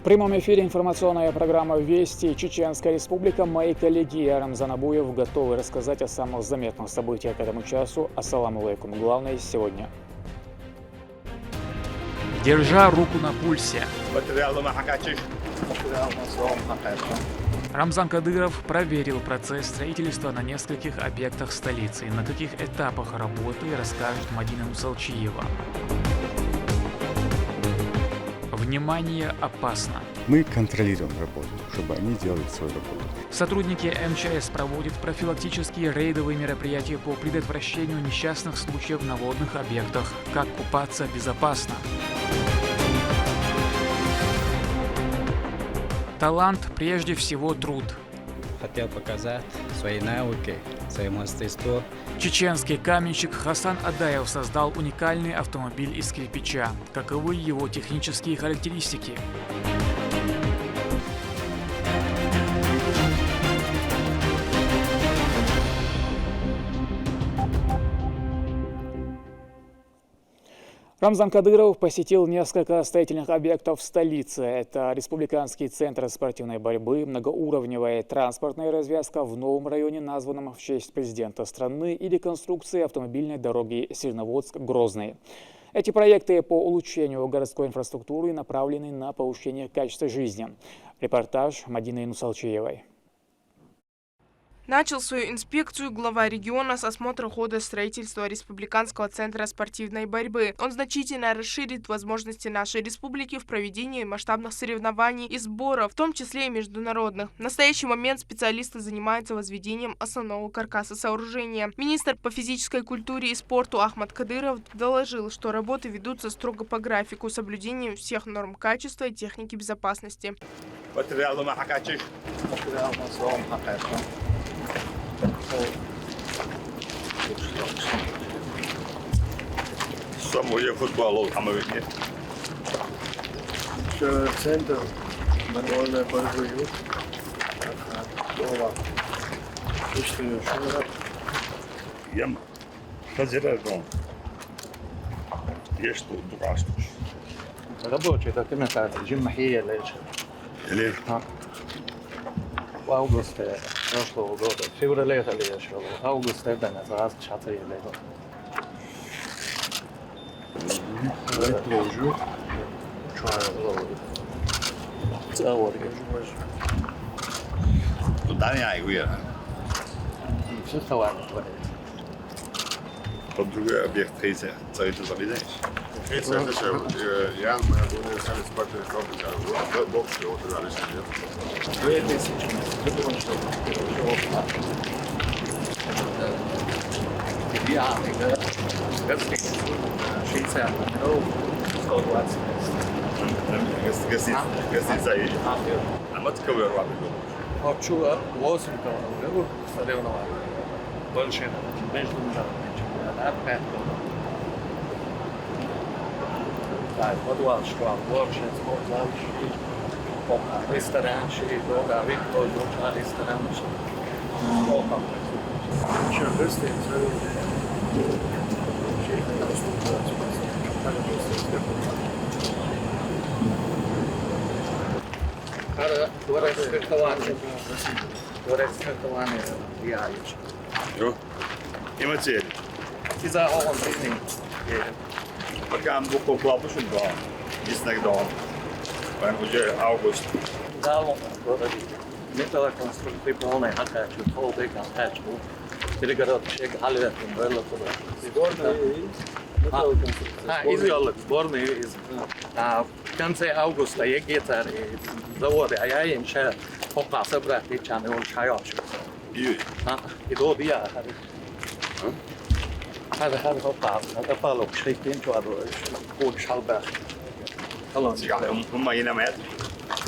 прямом эфире информационная программа «Вести. Чеченская республика». Мои коллеги и Рамзан Абуев готовы рассказать о самых заметных событиях к этому часу. Ассаламу алейкум. Главное сегодня. Держа руку на пульсе. Рамзан Кадыров проверил процесс строительства на нескольких объектах столицы. На каких этапах работы расскажет Мадина Нусалчиева. Внимание, опасно. Мы контролируем работу, чтобы они делали свою работу. Сотрудники МЧС проводят профилактические рейдовые мероприятия по предотвращению несчастных случаев на водных объектах. Как купаться безопасно. Талант прежде всего труд. Хотел показать свои навыки, свое мастерство. Чеченский каменщик Хасан Адаев создал уникальный автомобиль из кирпича. Каковы его технические характеристики? Рамзан Кадыров посетил несколько строительных объектов в столице. Это Республиканский центр спортивной борьбы, многоуровневая транспортная развязка в новом районе, названном в честь президента страны, и реконструкции автомобильной дороги Сирноводск-Грозный. Эти проекты по улучшению городской инфраструктуры направлены на повышение качества жизни. Репортаж Мадины Нусалчиевой. Начал свою инспекцию глава региона с осмотра хода строительства Республиканского центра спортивной борьбы. Он значительно расширит возможности нашей республики в проведении масштабных соревнований и сборов, в том числе и международных. В настоящий момент специалисты занимаются возведением основного каркаса сооружения. Министр по физической культуре и спорту Ахмад Кадыров доложил, что работы ведутся строго по графику, соблюдением всех норм качества и техники безопасности. Самое футбол, амовидне. Центр нормальная борьба. Ям хазираром. Есть тут дурашкуш. Рабочий документация, Джиммахия лечит. Или В августе прошлого года, в феврале лечил, в августе это раз чатые лечил. туда не айгуя. Все товарно творит. Под другой объект третий, царит заведение. Я думаю, сами спортивные комплексы, бокс, вот туда лишь 2000, идеальный, городский, 60 метров, 120 Гостиница есть. А мы такой рвали. Хочу 8 километров соревнований. Больше международный чемпионат 5 километров. Так, подвал, школа, больше, спортзал, ресторан, дорога, Виктор, ресторан, еще гостиница. Дворец фехтования Яич. Има цели. И за он тренинг. Пока мы буку плавушим до Иснагдон. Уже август. Да, он металлоконструкции полная хакачу, холдек хакачу. Перегородчик, халвет, умбрелла туда. Сборные из в конце августа я где-то заводы, а я им сейчас попал собрать и чаны он чаёчек. И до бия هذا попал, هذا палок шейкин чуадо, код шалбах. Алло. هم ينامات.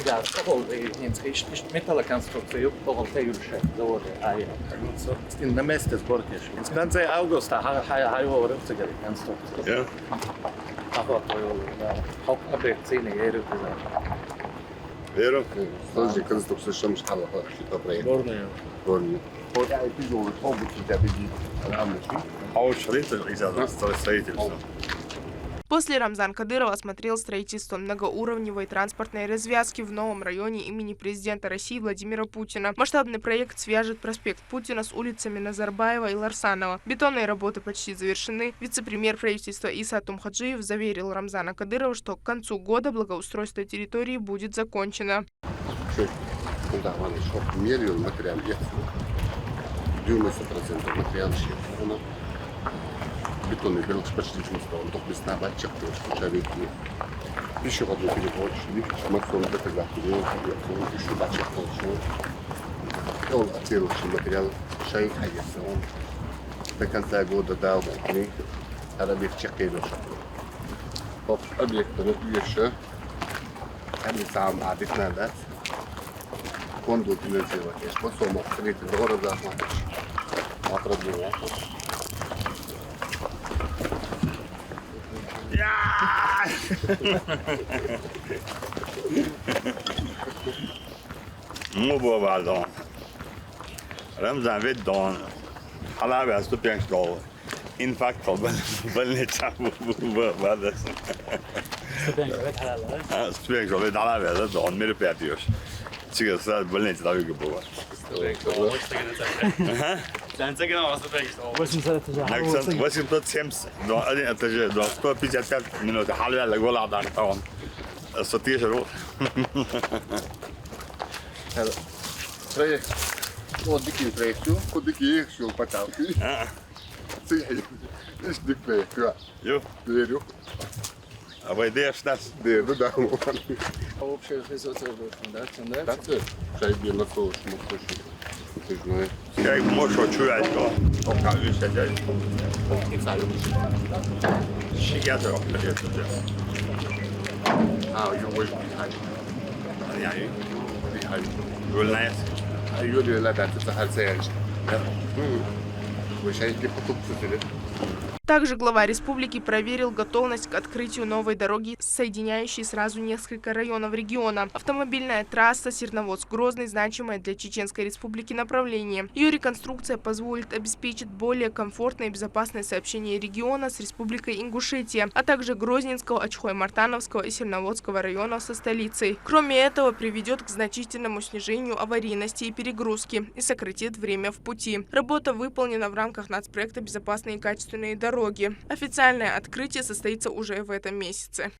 Ja, ist Metallkonstruktion, volontärische заводы, in der Meste сборки. В конце августа хайо рыцарь конструкция. Ja. Aber объект цены еру туда. Веру. Слушай, конструкция шамш хала, что-то проект. Горные. Горный. Вот я эпизод, обучить тебя бедит. А вот шрифт из-за строительства. После Рамзан Кадыров осмотрел строительство многоуровневой транспортной развязки в новом районе имени президента России Владимира Путина. Масштабный проект свяжет проспект Путина с улицами Назарбаева и Ларсанова. Бетонные работы почти завершены. Вице-премьер правительства Иса Тумхаджиев заверил Рамзана Кадырова, что к концу года благоустройство территории будет закончено. Бетонный белок почти он только без набатчик, шарики. Пищеводный перевод, смартфон фотографии, еще бачек получил. Он оценивающий материал, шайк хайется. Он до конца года дал мне арабик чекейдош. По объекту еще, они сам адик надо. Кондук финансировать, я способ открыть город захватить. А проблема. Mobile Vallon. Ramzan ve Don. Hala ve Stupeng Stol. In fact, Balne Chabu Vadas. Stupeng Stol ve Hala ve Don. Mere Patios. Chica Sad Balne Chabu Gabo. Washington Thames. No, I didn't tell you. No, 155 минут. Hala ve Gola Dan Town. Статья. Проект. Вот дикий проект. Вот дикий шел потом. Цей. Иш дик проект. Ю. Верю. А вы идешь нас? Да, да. Общее результат, да? Так, шайби на соус мухоши. Ты знаешь. Я можу чуять його. Покажу сидять. Щегято. А, его бихай. Yani Бихай. Gülnayet. Юлия لا تتسهل سيرج. وشايف خطوط سفلة. Также глава республики проверил готовность к открытию новой дороги, соединяющей сразу несколько районов региона. Автомобильная трасса Серноводск-Грозный – значимое для Чеченской Республики направление. Ее реконструкция позволит обеспечить более комфортное и безопасное сообщение региона с Республикой Ингушетия, а также Грозненского, Очхой-Мартановского и Серноводского районов со столицей. Кроме этого, приведет к значительному снижению аварийности и перегрузки и сократит время в пути. Работа выполнена в рамках нацпроекта «Безопасные и качественные дороги». Официальное открытие состоится уже в этом месяце.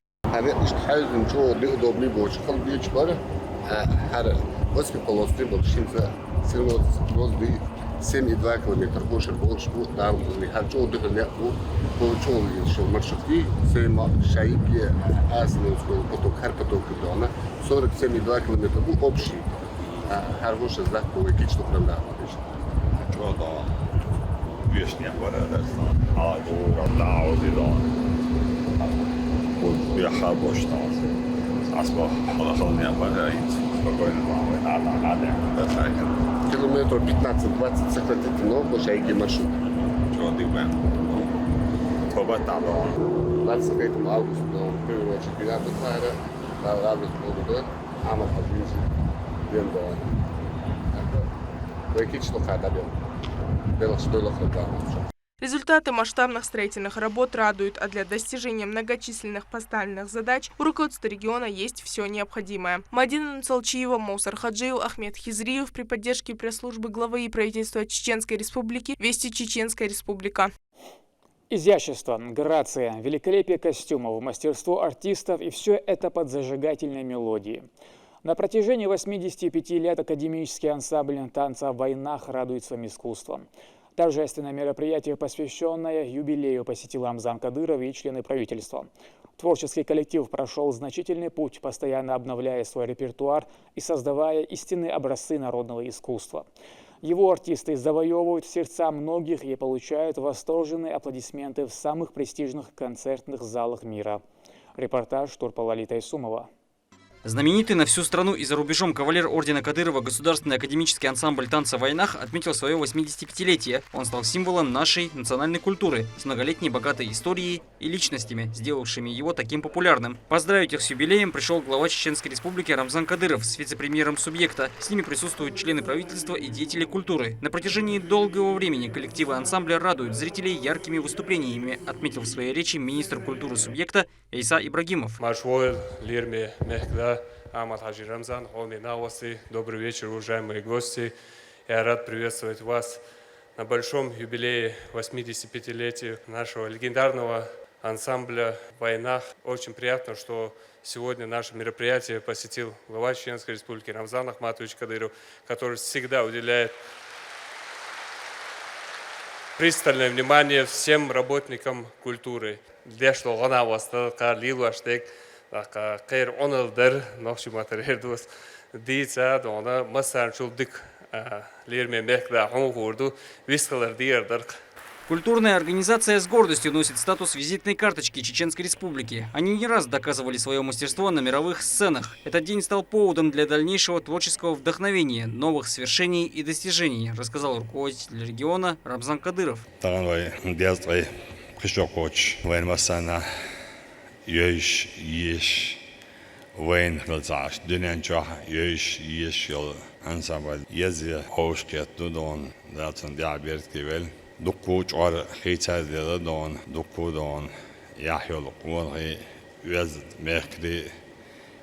Вишня порядочно. А да, одидан. Вот я хабош там. Асба холодная порядок. Спокойно, надо. Километров 15-20 сократить, но шайки маршрут. Чего ты бен? Побатало. 23 августа, но первый чемпионат Хайра, август был, Амар Хабизи, Бендо. Вайкично хадабел. Результаты масштабных строительных работ радуют, а для достижения многочисленных поставленных задач у руководства региона есть все необходимое. Мадина Нцалчиева, Моусар Хаджиев, Ахмед Хизриев при поддержке пресс-службы главы и правительства Чеченской Республики «Вести Чеченская Республика». Изящество, грация, великолепие костюмов, мастерство артистов и все это под зажигательной мелодией. На протяжении 85 лет академический ансамбль танца в войнах радует своим искусством. Торжественное мероприятие, посвященное юбилею, посетил Рамзан Кадыров и члены правительства. Творческий коллектив прошел значительный путь, постоянно обновляя свой репертуар и создавая истинные образцы народного искусства. Его артисты завоевывают сердца многих и получают восторженные аплодисменты в самых престижных концертных залах мира. Репортаж Турпалали Тайсумова. Знаменитый на всю страну и за рубежом кавалер ордена Кадырова Государственный академический ансамбль танца «Войнах» отметил свое 85-летие. Он стал символом нашей национальной культуры с многолетней богатой историей и личностями, сделавшими его таким популярным. Поздравить их с юбилеем пришел глава Чеченской Республики Рамзан Кадыров с вице-премьером субъекта. С ними присутствуют члены правительства и деятели культуры. На протяжении долгого времени коллективы ансамбля радуют зрителей яркими выступлениями, отметил в своей речи министр культуры субъекта Эйса Ибрагимов. Ахмад Хаджи Рамзан, Холми Навасы. Добрый вечер, уважаемые гости. Я рад приветствовать вас на большом юбилее 85-летия нашего легендарного ансамбля «Войнах». Очень приятно, что сегодня наше мероприятие посетил глава Чеченской Республики Рамзан Ахматович Кадыров, который всегда уделяет пристальное внимание всем работникам культуры. Кайр онылдыр, нақшы материалдус, дейца, дона массанчулдык лерме мехда хомгурду, вискалар диердырк. Культурная организация с гордостью носит статус визитной карточки Чеченской Республики. Они не раз доказывали свое мастерство на мировых сценах. Этот день стал поводом для дальнейшего творческого вдохновения, новых свершений и достижений, рассказал руководитель региона Рамзан Кадыров. Yeş Wayne Gılzaş dünen çok yeş yol ansambl yazı hoşket dudon zaten diğer kivel dokku çor hiçer de don dokku don yahyol qurği yaz mekdi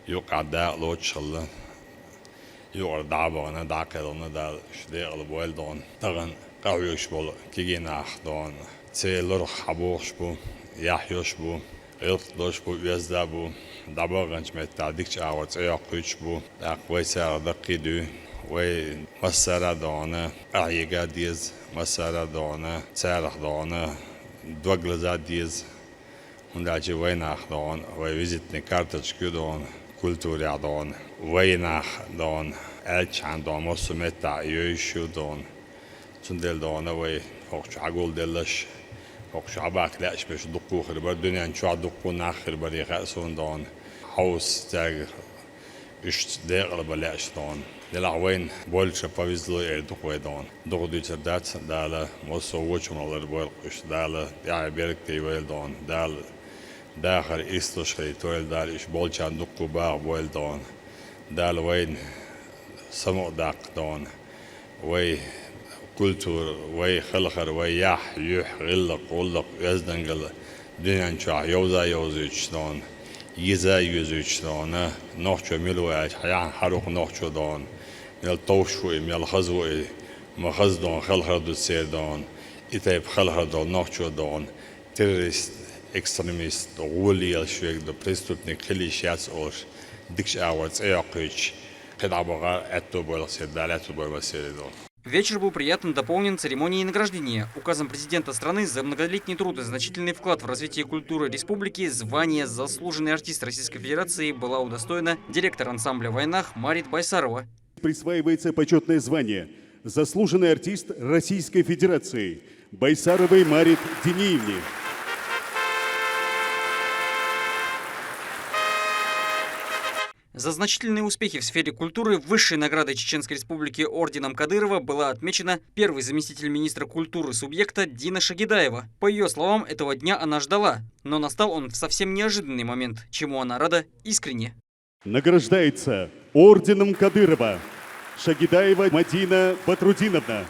yok ada loçlı yok dabana daqelona da şde alboel don tagan qavyoş bol kigenah don çelor haboş bu yahyoş bu Doş bu yüzde bu dabaganç metadikçe ağaç ayaküç bu akvaysa dakidu ve masara dağına ayıga diz masara dağına çarık dağına dvaglaza diz ondacı Войнах dağın ve vizitli kartaçkı dağın kültürü dağın Войнах dağın elçan dağın mosumetta yüşü dağın çundel dağına ve hoşçagol delaş وشعبك لاش باش دقو خربر دنيا نشوع دقو ناخر بري غاسون دون حوس تاج اش داغل بلاش دون للعوين بولش بافيزلو دقو دون دقو دي تردات دالا موسو وچ مالر بول قش دالا يا بيرك تي ويل دون دال داخل استوش خي تويل دال اش بولچان دقو با بول دون دال وين سمو داق دون وي كولتور وي خلخر وي يح يح غلق غلق يزدنقل دنيا شع يوزا يوزيش دون يزا يوزيش دون نوحشو ملوى حيان حروق نوحشو دون ميل طوشوي ميل خزوي مخز دون خلخر دو سير دون إتايب خلخر دون نوحشو دون تيروريست экстремист غولي الشويك دو بريستوبني خلي شاس اوش ديكش اوارز ايقيش قدعبغا اتو بول سير دالاتو بول سير دون. Вечер был приятно дополнен церемонией награждения. Указом президента страны за многолетний труд и значительный вклад в развитие культуры республики звание «Заслуженный артист Российской Федерации» была удостоена директор ансамбля «Войнах» Марит Байсарова. Присваивается почетное звание «Заслуженный артист Российской Федерации» Байсаровой Марит Дениевне. За значительные успехи в сфере культуры высшей наградой Чеченской Республики орденом Кадырова была отмечена первый заместитель министра культуры субъекта Дина Шагидаева. По ее словам, этого дня она ждала, но настал он в совсем неожиданный момент, чему она рада искренне. Награждается орденом Кадырова Шагидаева Мадина Батрудиновна.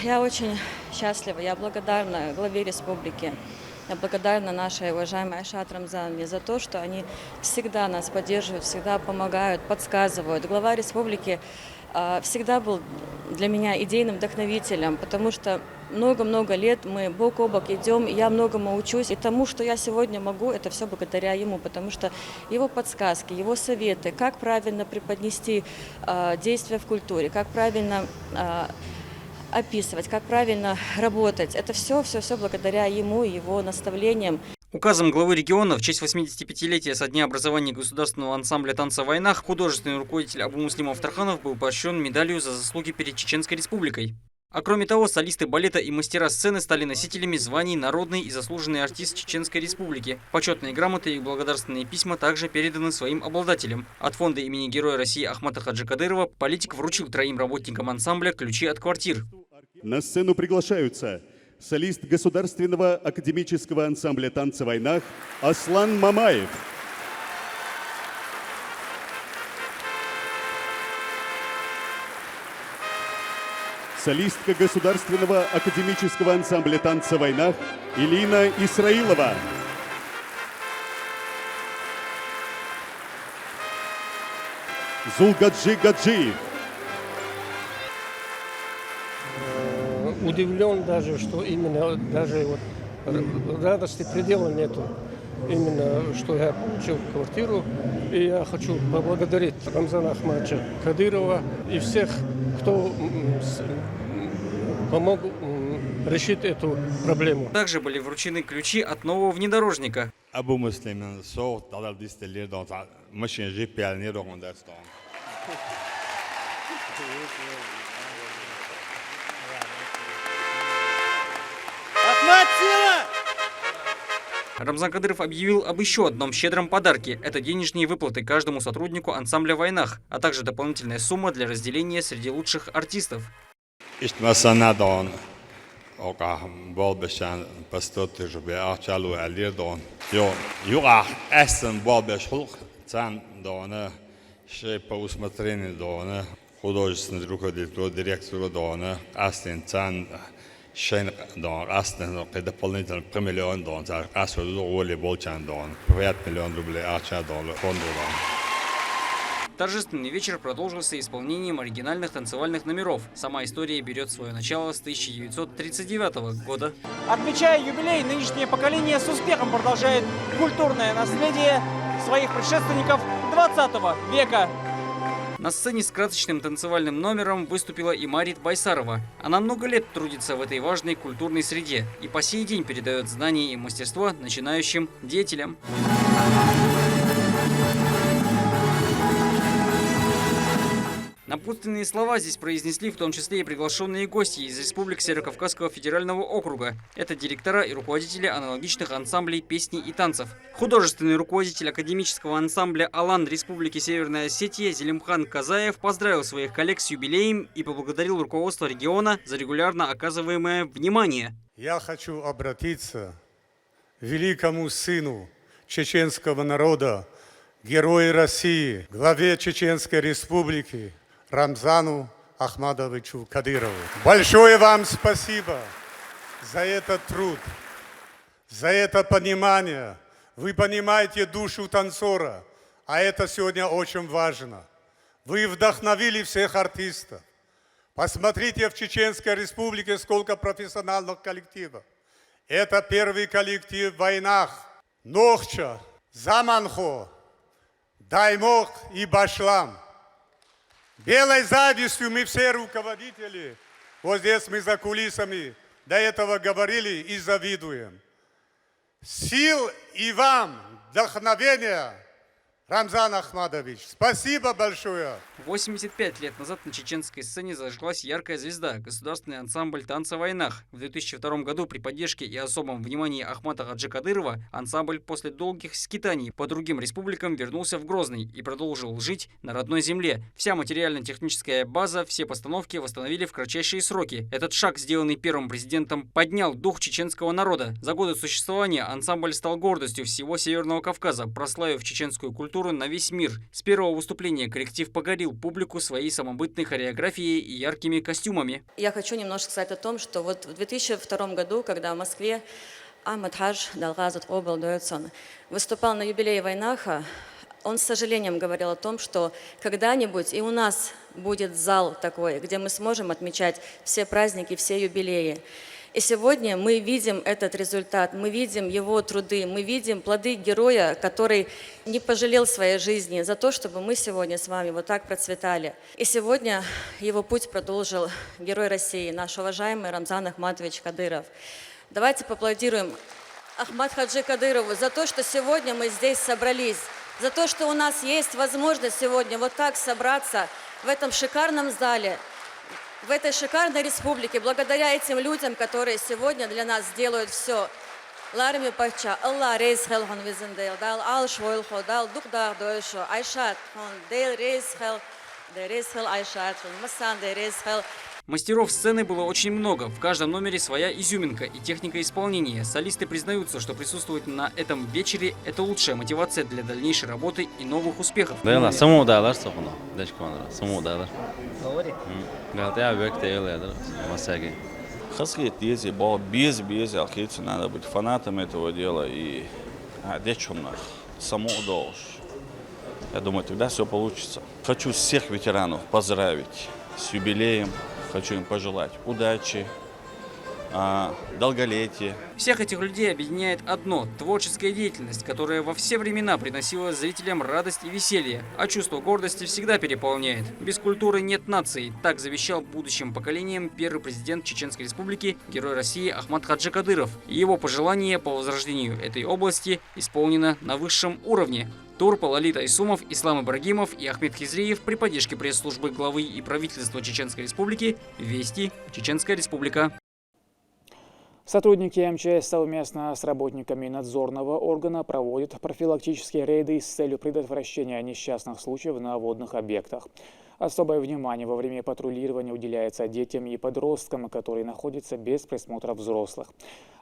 Я очень счастлива, я благодарна главе республики, я благодарна нашей уважаемой Айшат Рамзановне за то, что они всегда нас поддерживают, всегда помогают, подсказывают. Глава республики всегда был для меня идейным вдохновителем, потому что много-много лет мы бок о бок идем, я многому учусь. И тому, что я сегодня могу, это все благодаря ему, потому что его подсказки, его советы, как правильно преподнести действия в культуре, как правильно описывать, как правильно работать. Это все благодаря ему и его наставлениям. Указом главы региона в честь 85-летия со дня образования государственного ансамбля танца «Войнах» художественный руководитель Абу Муслим Авторханов был поощрен медалью за заслуги перед Чеченской Республикой. А кроме того, солисты балета и мастера сцены стали носителями званий «Народный и заслуженный артист Чеченской Республики». Почетные грамоты и благодарственные письма также переданы своим обладателям. От фонда имени Героя России Ахмата Хаджи Кадырова политик вручил 3 работникам ансамбля ключи от квартир. На сцену приглашаются солист Государственного академического ансамбля танца «Войнах» Аслан Мамаев, солистка Государственного академического ансамбля танца «Войнах» Илина Исраилова, Зулгаджи Гаджиев. Удивлен даже, что именно даже вот радости предела нету. Именно, что я получил квартиру. И я хочу поблагодарить Рамзана Ахмадовича Кадырова и всех, кто помог решить эту проблему. Также были вручены ключи от нового внедорожника. Abu Muslim'in soğuk dalal listeleri de maşın jipyalini de gönderdi. Рамзан Кадыров объявил об еще одном щедром подарке. Это денежные выплаты каждому сотруднику ансамбля «Войнах», а также дополнительная сумма для разделения среди лучших артистов. Шейн дон аслен дополнительно $1 миллион за асуду воли болчан дон 5 миллион рублей ача дон фонду дон. Торжественный вечер продолжился исполнением оригинальных танцевальных номеров. Сама история берет свое начало с 1939 года. Отмечая юбилей, нынешнее поколение с успехом продолжает культурное наследие своих предшественников 20 века. На сцене с красочным танцевальным номером выступила и Марит Байсарова. Она много лет трудится в этой важной культурной среде и по сей день передает знания и мастерство начинающим деятелям. Напутственные слова здесь произнесли в том числе и приглашенные гости из республик Северокавказского федерального округа. Это директора и руководители аналогичных ансамблей песни и танцев. Художественный руководитель академического ансамбля «Алан» Республики Северная Осетия Зелимхан Казаев поздравил своих коллег с юбилеем и поблагодарил руководство региона за регулярно оказываемое внимание. Я хочу обратиться к великому сыну чеченского народа, герою России, главе Чеченской Республики Рамзану Ахмадовичу Кадырову. Большое вам спасибо за этот труд, за это понимание. Вы понимаете душу танцора, а это сегодня очень важно. Вы вдохновили всех артистов. Посмотрите в Чеченской Республике, сколько профессиональных коллективов. Это первый коллектив в «Войнах». Нохча, Заманхо, Даймок и Башлам. Белой завистью мы все руководители, вот здесь мы за кулисами до этого говорили и завидуем. Сил и вам, вдохновения, Рамзан Ахмадович, спасибо большое. 85 лет назад на чеченской сцене зажглась яркая звезда – государственный ансамбль танца «Войнах». В 2002 году при поддержке и особом внимании Ахмата Хаджи Кадырова ансамбль после долгих скитаний по другим республикам вернулся в Грозный и продолжил жить на родной земле. Вся материально-техническая база, все постановки восстановили в кратчайшие сроки. Этот шаг, сделанный первым президентом, поднял дух чеченского народа. За годы существования ансамбль стал гордостью всего Северного Кавказа, прославив чеченскую культуру на весь мир. С первого выступления коллектив покорил публику своей самобытной хореографией и яркими костюмами. Я хочу немножко сказать о том, что вот в 2002 году, когда в Москве Ахмад Хадж Далгазат Обл Дойцон выступал на юбилее «Войнаха», он с сожалением говорил о том, что когда-нибудь и у нас будет зал такой, где мы сможем отмечать все праздники, все юбилеи. И сегодня мы видим этот результат, мы видим его труды, мы видим плоды героя, который не пожалел своей жизни за то, чтобы мы сегодня с вами вот так процветали. И сегодня его путь продолжил герой России, наш уважаемый Рамзан Ахмадович Кадыров. Давайте поаплодируем Ахмад Хаджи Кадырову за то, что сегодня мы здесь собрались, за то, что у нас есть возможность сегодня вот так собраться в этом шикарном зале. в этой шикарной республике, благодаря этим людям, которые сегодня для нас делают все. Ларми пача, Алла рейс хелхон визендейл, дал алшвойлхо, дал духдах дойшо, айшат, он дейл рейс хел айшат, масан де рейс хел. Мастеров сцены было очень много, в каждом номере своя изюминка и техника исполнения. Солисты признаются, что присутствовать на этом вечере – это лучшая мотивация для дальнейшей работы и новых успехов. Да, саму дайлар сохуна, дачканра, саму дайлар. Говори. Да, я век тейлер, масаги. Хаски тези, без алхицы, надо быть фанатом этого дела и дечумнах, саму долж. Я думаю, тогда все получится. Хочу всех ветеранов поздравить с юбилеем. Хочу им пожелать удачи, долголетия. Всех этих людей объединяет одно – творческая деятельность, которая во все времена приносила зрителям радость и веселье, а чувство гордости всегда переполняет. Без культуры нет нации. Так завещал будущим поколениям первый президент Чеченской Республики, герой России Ахмад Хаджи Кадыров. И его пожелание по возрождению этой области исполнено на высшем уровне. Турпа, Лалит Айсумов, Ислам Ибрагимов и Ахмед Хизриев при поддержке пресс-службы главы и правительства Чеченской Республики. Вести, Чеченская Республика. Сотрудники МЧС совместно с работниками надзорного органа проводят профилактические рейды с целью предотвращения несчастных случаев на водных объектах. Особое внимание во время патрулирования уделяется детям и подросткам, которые находятся без присмотра взрослых.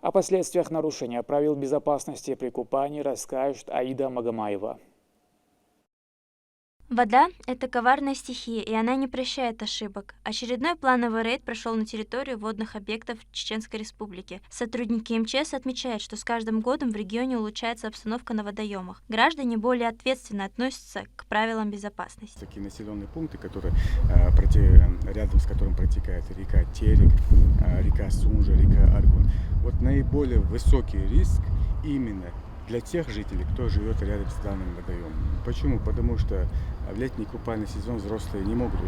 О последствиях нарушения правил безопасности при купании расскажет Аида Магомаева. Вода – это коварная стихия, и она не прощает ошибок. Очередной плановый рейд прошел на территорию водных объектов Чеченской Республики. Сотрудники МЧС отмечают, что с каждым годом в регионе улучшается обстановка на водоемах. Граждане более ответственно относятся к правилам безопасности. Такие населенные пункты, которые, рядом с которым протекает река Терек, река Сунжа, река Аргун. Вот наиболее высокий риск именно для тех жителей, кто живет рядом с данным водоемом. Почему? Потому что в летний купальный сезон взрослые не могут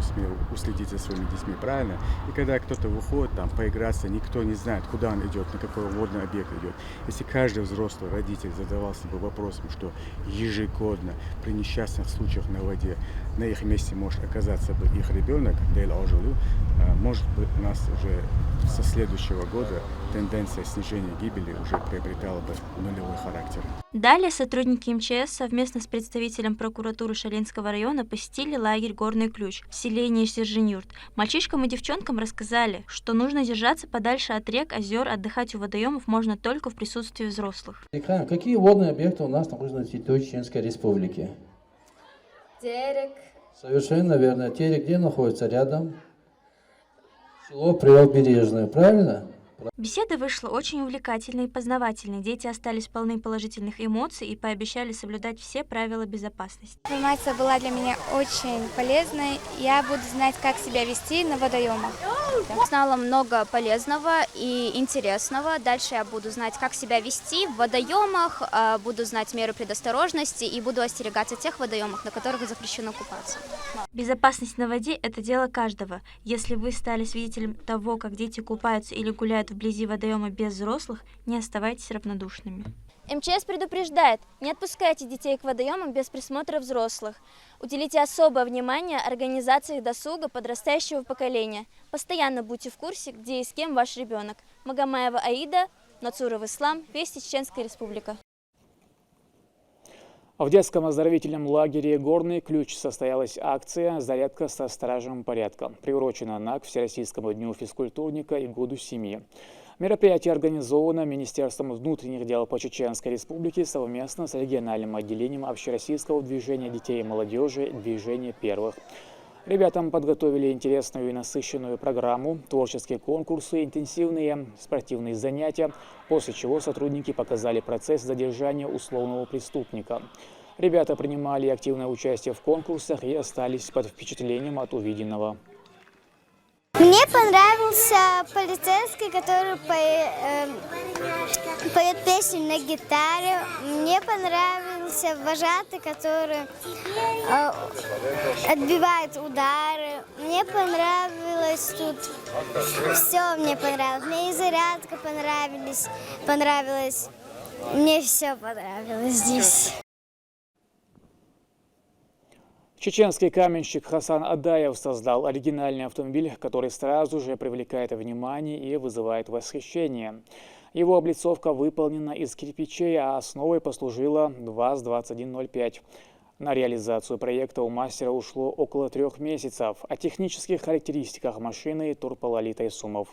уследить за своими детьми, правильно? И когда кто-то выходит там поиграться, никто не знает, куда он идет, на какой водный объект идет. Если каждый взрослый родитель задавал себе вопросом, что ежегодно при несчастных случаях на воде на их месте может оказаться бы их ребенок, может быть, у нас уже со следующего года тенденция снижения гибели уже приобретала бы нулевой характер. Далее сотрудники МЧС совместно с представителем прокуратуры Шалинского района посетили лагерь «Горный ключ» в селении Сержинюрт. Мальчишкам и девчонкам рассказали, что нужно держаться подальше от рек, озер, отдыхать у водоемов можно только в присутствии взрослых. Какие водные объекты у нас находятся на территории Чеченской Республики? Терек. Совершенно верно. Терек где находится? Рядом. Село Правобережное, правильно? Беседа вышла очень увлекательной и познавательной. Дети остались полны положительных эмоций и пообещали соблюдать все правила безопасности. Информация была для меня очень полезной. Я буду знать, как себя вести на водоемах. Узнала много полезного и интересного. Дальше я буду знать, как себя вести в водоемах, буду знать меры предосторожности и буду остерегаться тех водоемов, на которых запрещено купаться. Безопасность на воде – это дело каждого. Если вы стали свидетелем того, как дети купаются или гуляют вблизи водоема без взрослых, не оставайтесь равнодушными. МЧС предупреждает, не отпускайте детей к водоемам без присмотра взрослых. Уделите особое внимание организации досуга подрастающего поколения. Постоянно будьте в курсе, где и с кем ваш ребенок. Магомаева Аида, Нацуров Ислам, Вести, Чеченская Республика. В детском оздоровительном лагере «Горный ключ» состоялась акция «Зарядка со стражем порядка», приурочена она к Всероссийскому дню физкультурника и Году семьи. Мероприятие организовано Министерством внутренних дел по Чеченской Республике совместно с региональным отделением общероссийского движения детей и молодежи «Движение первых». Ребятам подготовили интересную и насыщенную программу, творческие конкурсы, интенсивные спортивные занятия, после чего сотрудники показали процесс задержания условного преступника. Ребята принимали активное участие в конкурсах и остались под впечатлением от увиденного. Мне понравился полицейский, который поет песню на гитаре. Мне понравился вожатый, который отбивает удары. Мне понравилось тут все, мне понравилось. Мне и зарядка понравилась. Мне все понравилось здесь. Чеченский каменщик Хасан Адаев создал оригинальный автомобиль, который сразу же привлекает внимание и вызывает восхищение. Его облицовка выполнена из кирпичей, а основой послужила ВАЗ-2105. На реализацию проекта у мастера ушло около 3 месяцев. О технических характеристиках машины Турпал Алита Исумов.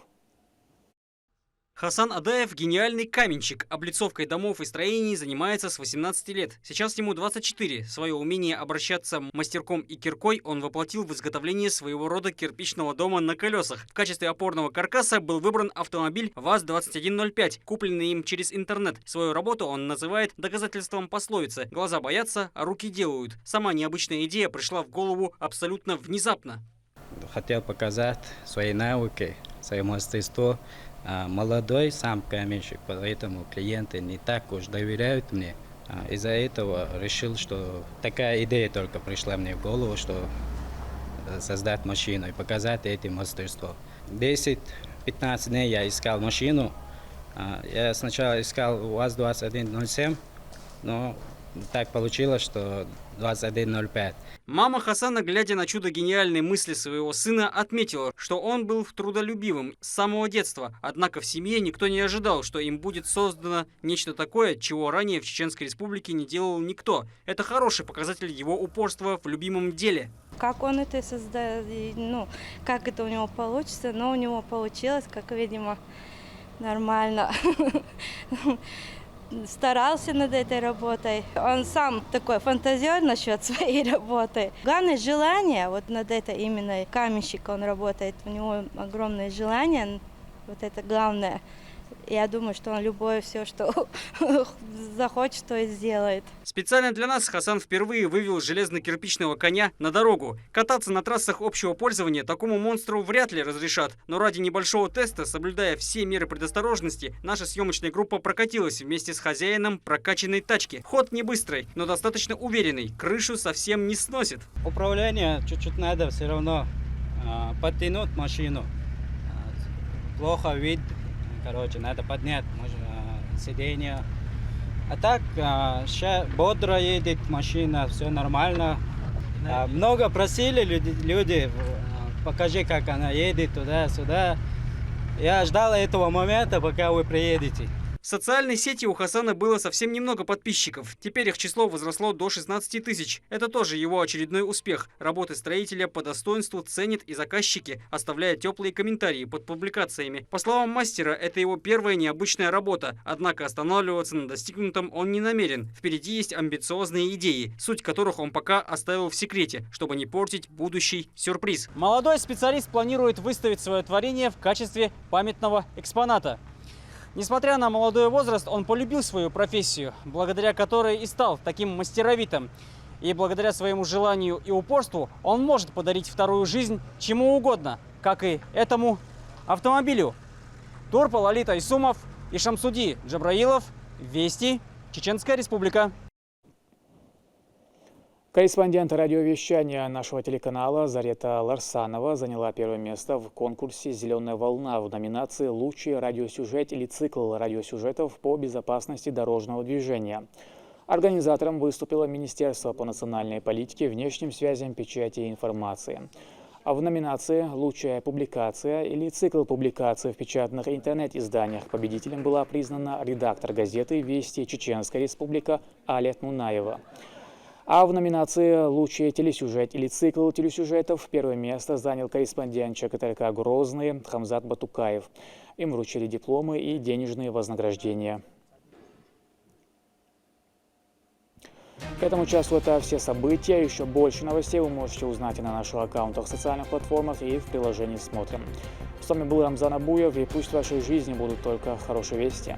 Хасан Адаев – гениальный каменщик. Облицовкой домов и строений занимается с 18 лет. Сейчас ему 24. Свое умение обращаться мастерком и киркой он воплотил в изготовление своего рода кирпичного дома на колесах. В качестве опорного каркаса был выбран автомобиль ВАЗ-2105, купленный им через интернет. Свою работу он называет доказательством пословицы «Глаза боятся, а руки делают». Сама необычная идея пришла в голову абсолютно внезапно. Хотел показать свои навыки, свое мастерство. Молодой сам каменщик, поэтому клиенты не так уж доверяют мне. Из-за этого решил, что такая идея только пришла мне в голову, что создать машину и показать это мастерство. 10-15 дней я искал машину. Я сначала искал УАЗ-2107, но так получилось, что 2105. Мама Хасана, глядя на чудо гениальной мысли своего сына, отметила, что он был трудолюбивым с самого детства. Однако в семье никто не ожидал, что им будет создано нечто такое, чего ранее в Чеченской Республике не делал никто. Это хороший показатель его упорства в любимом деле. Как он это создает, как это у него получится, но у него получилось, как видимо, нормально. Старался над этой работой. Он сам такой фантазер насчет своей работы. Главное желание, вот над этой именно каменщик он работает, у него огромное желание, вот это главное. Я думаю, что он любое все, что захочет, то и сделает. Специально для нас Хасан впервые вывел железно-кирпичного коня на дорогу. Кататься на трассах общего пользования такому монстру вряд ли разрешат. Но ради небольшого теста, соблюдая все меры предосторожности, наша съемочная группа прокатилась вместе с хозяином прокачанной тачки. Ход не быстрый, но достаточно уверенный. Крышу совсем не сносит. Управление чуть-чуть надо все равно подтянуть машину. Плохо вид. Короче, надо поднять сиденье. А так, сейчас бодро едет машина, все нормально. Много просили люди, покажи, как она едет туда-сюда. Я ждал этого момента, пока вы приедете. В социальной сети у Хасана было совсем немного подписчиков. Теперь их число возросло до 16 тысяч. Это тоже его очередной успех. Работы строителя по достоинству ценят и заказчики, оставляя теплые комментарии под публикациями. По словам мастера, это его первая необычная работа. Однако останавливаться на достигнутом он не намерен. Впереди есть амбициозные идеи, суть которых он пока оставил в секрете, чтобы не портить будущий сюрприз. Молодой специалист планирует выставить свое творение в качестве памятного экспоната. Несмотря на молодой возраст, он полюбил свою профессию, благодаря которой и стал таким мастеровитым. И благодаря своему желанию и упорству он может подарить вторую жизнь чему угодно, как и этому автомобилю. Турпал Алита Исумов и Шамсуди Джабраилов. Вести. Чеченская Республика. Корреспондент радиовещания нашего телеканала Зарета Ларсанова заняла первое место в конкурсе «Зеленая волна» в номинации «Лучший радиосюжет» или цикл радиосюжетов по безопасности дорожного движения. Организатором выступило Министерство по национальной политике, внешним связям, печати и информации. А в номинации «Лучшая публикация» или цикл публикаций в печатных и интернет-изданиях победителем была признана редактор газеты «Вести Чеченская Республика» Аля Нунаева. А в номинации «Лучший телесюжет» или цикл телесюжетов первое место занял корреспондент ЧКТРК «Грозный» Хамзат Батукаев. Им вручили дипломы и денежные вознаграждения. К этому часу это все события. Еще больше новостей вы можете узнать и на наших аккаунтах в социальных платформах и в приложении «Смотрим». С вами был Рамзан Абуев, и пусть в вашей жизни будут только хорошие вести.